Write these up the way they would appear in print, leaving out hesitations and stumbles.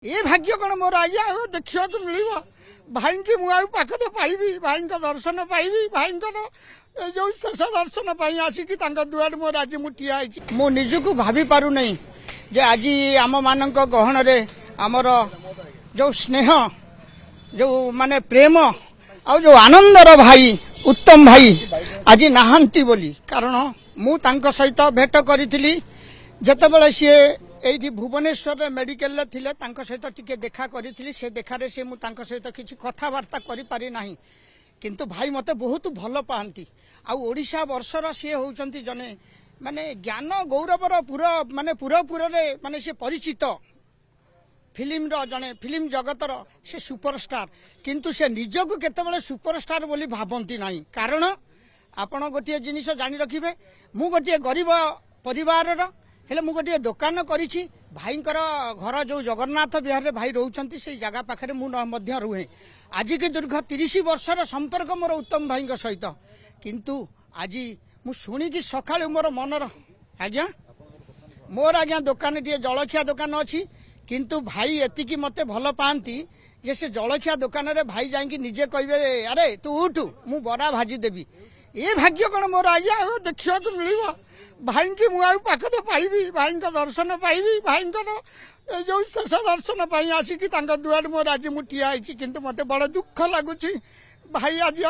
ये भाग्य कौन मोर आज्ञा देखा मिल भाई की मुझे पाखे पाइबी भाई दर्शन पाइबी भाई जो शेष दर्शन आसिकी दुआर मोर आज मुठिया मु निजक भाभी पारु नहीं जे आज आम मान गहन आमर जो स्नेह जो माने प्रेम आ जो आनंदर भाई उत्तम भाई आज नहांती बोली कारण मु तांको सहित भेट करी जेतेबेले सी एठी भुवनेश्वर मेडिकल थिले तांको सहित टिके देखा करी से देखारे से मु तांको सहित किछि कथावार्ता करि पारि नाही किंतु भाई मते बहुत भल पाती आ ओडिशा वर्षर सी होउचंती जने माने ज्ञान गौरवर पूरा माने पूरा माने से परिचित फिल्म रो जने फिल्म जगतर से सुपरस्टार किंतु से निजको केतेबेले सुपरस्टार बोली भाबंती नाही कारण आपण गोटे जिनिस जानि रखिबे मु गोटे गरीब परिवार हेले मु गोटे दुकान करिछि भाईंकर घर जो जगन्नाथ विहार रे भाई रहउचंती से जगह पाखरे मु मध्य रुहे आज के दीर्घ 30 वर्षर संपर्क मोर उत्तम भाई सहित किंतु आज मु शुणी कि सकाळ मोर मनर आज्ञा मोर आज्ञा दुकान टे जलखिया दुकान अच्छी किंतु भाई एतिकी मते भल पाती जे से जलखिया दुकान रे भाई जाइकी निजे कहबे अरे तू उठ मु बरा भाजी देबी ये भाग्य कौन मोर आज्ञा देखा मिल भाई की मुझे पाखे पाइबी भाई दर्शन पाइबी भाई जो शेष दर्शन आसिकी दुआर मोर आज मुठिया किंतु मते बड़ दुख लगुच भाई आज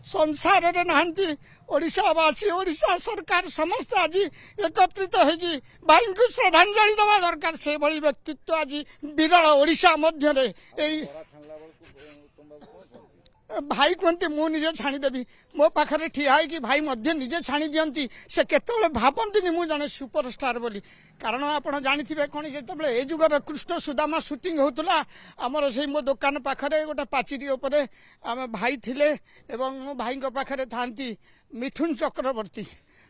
संसार रे नहांती ओडिशावासी ओडिशा सरकार समस्त आज एकत्रित होगी भाई को श्रद्धांजलि देवा दरकार से भली व्यक्तित्व आज विरल ओडिशा मध्य भाई कहते मु निजे छाणीदेवी मो पाखे ठिया कि भाई मध्य निजे छाणी दियंती से केतबेले भाबंती मु जने सुपरस्टार बोली कारण आपण जानिथिबे कोन जेतबेले ए जुगर कृष्ण सुदामा शूटिंग होतला हमर से मो दुकान पाखरे गोटे पाचिरी उपरे आम भाई थिले एवं मो भाई को पाखरे थांती मिथुन चक्रवर्ती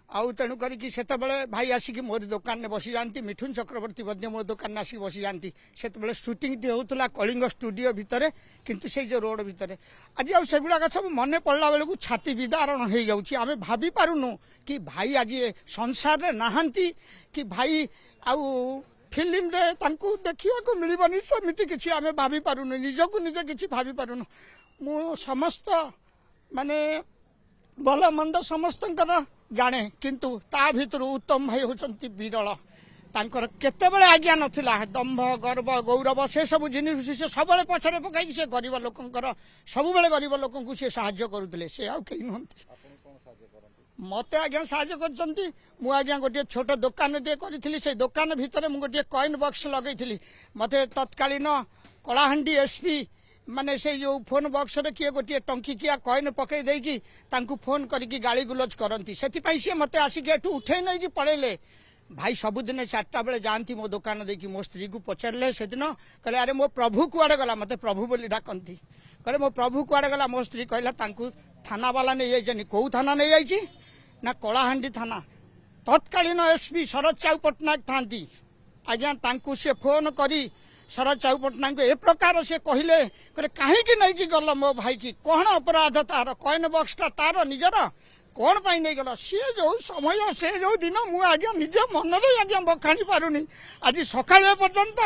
आउ तेणु करिकी सेतबेले भाई आसिकी मोर दुकान में बसी जाती मिथुन चक्रवर्ती मध्य मो दुकान आसिक बसी जाती सेतबेले शूटिंग टी होतला कलिंग स्टूडियो भितरे किंतु से जो रोड भितरे आज आ सेगुड़ाक सब मन पड़ला बेलू छाती विदारण हो जाऊँगी आम भाभी पारुनु कि भाई आज संसार रे नहांती कि भाई आउ फिल्म रे तांकु देखिया मिलबनी सेमिति किछि आम भाभी पारुनु निजको निजे किछि भाभी पारुनु मु समस्त माने भल मंद समस्तंकर जाने किंतु ता भितर उत्तम भाई होचंती विरल तांकर केतेबेले आज्ञा नथिला दंभ गर्व गौरव से सब जिनिस से सबले पछरे पकाई से गरीब लोकंकर सबुबेले गरीब लोकंकु से सहाय्य करुतले से आ केही नहंती मते आज्ञा सहाय्य करचंती मु आज्ञा गोटे छोट दुकान टे करिथिली से दुकान भितर मु गोटे कॉइन बॉक्स लगैथिली मते तत्कालीन कलाहांडी एसपी माने से जो फोन बॉक्स रे किए गोटे टंकिकिया कॉइन पकई देकी तांकु फोन करिकी गाली गुलज करंती सेति पई से मते आसिके एठू उठै नै कि पड़ेले भाई सबुदिन 4टा बेले जानती मो दुकान देखी मो स्त्री को पचारे से दिन कहले अरे मो प्रभु कुआड़े गला मते प्रभु बोली डाकंती कहले मो प्रभु कुआड़े गला मो स्त्री कहला तांकु थाना वाला नै जाइछनी को थाना नै जाइछि ना कलाहांडी थाना तत्कालीन एसपी शरद चाउ पटनायक थांती आज्ञा तांकु से फोन करी शरद चाउ पटनायक ए प्रकार से कहले कहीं नहीं कि गल मो भाई की कौन अपराध तार कॉइन बॉक्सटा तार निजर कौन पाई नहीं गल सी जो समय से जो दिन मु आज्ञा निजे मन रे आज्ञा बखाणी पारुनी आज सकाळ पर्यंत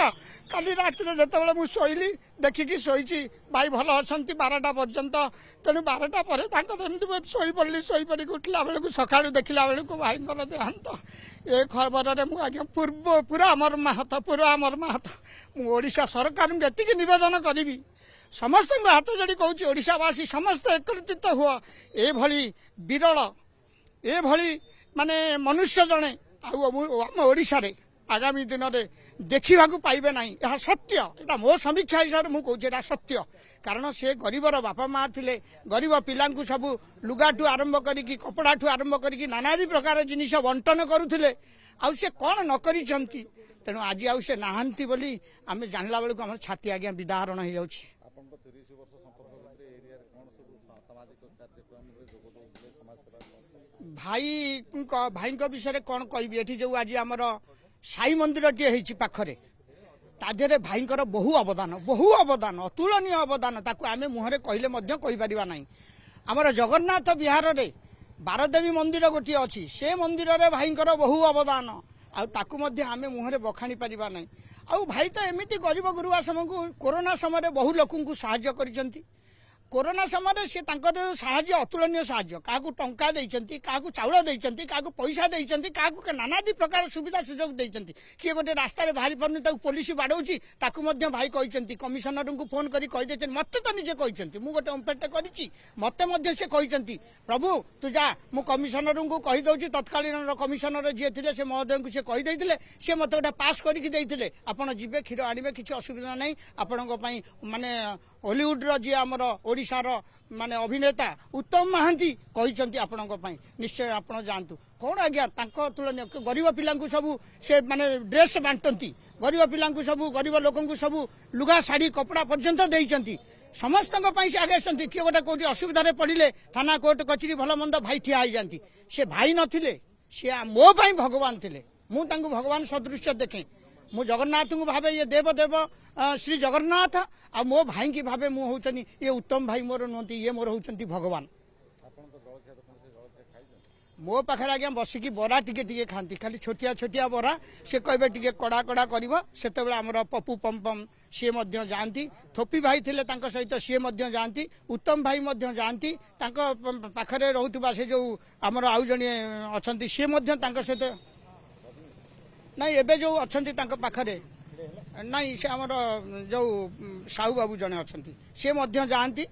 काली रात रे जतबेले मु सोइली देखिकी सोईची भाई भल अछंती 12टा पर्यंत तेणु 12टा पर एमती सोई पड़ी सोई पड़ी उठला बेलू सकाळू देखला बेलू भाई देहांत ए खबर रे मु आज्ञा पूरा अमर माहात मु ओडिशा सरकार एतिकी निवेदन करी समस्त हाथ जोड़ी कहूँ ओडिशावासी समस्त एकत्रित हुआ ए भली विरल ए भली माने मनुष्य जड़े आम ओडिशा रे आगामी दिन में देखा पाइबे ना यह सत्य यहाँ मो समीक्षा हिसाब से मुझे सत्य कारण से गरीबर बापा माँ थे गरीब पिला सब लुगाठू आरंभ करी कपड़ा ठू आरंभ करी नानादी प्रकार जिनिस बंटन करुले आउ से कौन न करी तेणु आज आउ से नहांती बोली आम जानला बेलू आम छाती आज्ञा विदाहरण हो जाऊँगी भाई भाई विषय कौन कहबी एठी जो आज आमर साई मंदिर टे पाखरे ताधे भाईंकर बहु अवदान अतुलनीय अवदान ताकू आमे मुहरे कहले मध्य कहि परिबा नाही आमर जगन्नाथ विहार रे 12 देवी मंदिर गोटी अच्छी से मंदिर रे भाईंकर बहु अवदान आ ताकू मध्य आमे मुहरे बखाणी परिबा नाही ଆଉ ଭାଇ ତ ଏମିତି ଗରିବ ଗୁରୁବା ସମୟକୁ କୋରୋନା ସମୟରେ ବହୁ ଲୋକଙ୍କୁ ସାହାଯ୍ୟ କରିଛନ୍ତି। कोरोना समय से साहाଯ୍य अतुलनीय साहाଯ୍य क्या टंका देइचंती क्या चाउल देइचंती क्या पैसा देइचंती क्या नानादी प्रकार सुविधा सुजोग देइचंती किए गोटे रास्ता रे बाहरी परनी ताकू पुलिस बाडौची ताकू मध्य भाई कहते कमिशनर को फोन करी कहि देछन मते तो निजे कहते मु गोटे ओम्पेट करिछि मते मध्य से कहते प्रभु तू जा मु कमिशनर को कहि दउची तत्कालीन कमिशनर जे थिले से महोदय को से कहि देइथिले से मते गोटे पास करिकि देइथिले आपण जिबे क्षीर आनिबे किछि असुविधा नै आपणक पई माने हॉलीवुड रो जे हमर ओडिशार माने अभिनेता उत्तम महांती कहते आपण निश्चय आपण जानतु कौन आज्ञा तुलनीय गरीब पिला सब से माने ड्रेस बांटती गरीब पिला सब गरीब लोक सब लुगा शाढ़ी कपड़ा पर्यंत देइचंती समस्त से आगे किए गोटे कौटी असुविधा पड़े थाना कोर्ट कचेरी भल मंद भाई ठिया हो जाती से भाई नथिले से मो पाई भगवान थिले मु तांको भगवान सदृश्य देखे मु जगन्नाथ को भावे ये देव देव श्री जगन्नाथ आ मो भाई की भावे मु होचनी ये उत्तम भाई मोर नुहति ये मोर होचंती भगवान। मो पाखे आज्ञा बसिकी बरा टिके टिके खाती खाली छोटिया छोटिया बरा से कहबे टिके कड़ा कड़ा करिवो सेतेबेले हमर पप्पू पमपम सी मध्य जानती थोपी भाई थिले तांको सहित सी मध्य जानती उत्तम भाई मध्य जानती तांको पाखरे रहउतबा से जो हमर आउ जणी अछंती सी मध्य तांको सहित नहीं एबे जो अछंती तांको पाखरे नहीं से आमर जो साहू बाबू जने अछंती से मध्य जानती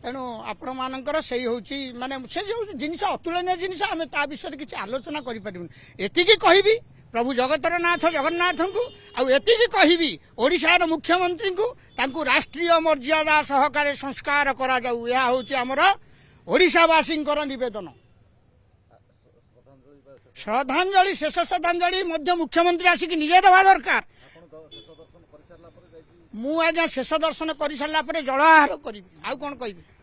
तेणु आपण मानकर सही होची माने से जो जिनिस अतुलनीय जिनिस आमे ता विषय किछि आलोचना करि परिबुन एतिकी कहिबी प्रभु जगतर नाथ जगन्नाथ को आ एतिकी कहिबी ओडिशार मुख्यमंत्री को तांकु राष्ट्रीय मर्यादा सहकारे संस्कार करा जाऊ या होची हमर ओडिशावासींकर निवेदन। श्रद्धांजलि शेष श्रद्धांजलि मध्य मुख्यमंत्री आसिक निजे देवा दरकार मु आज्ञा शेष दर्शन कर सारा जलाहार करी आउ कौन कहि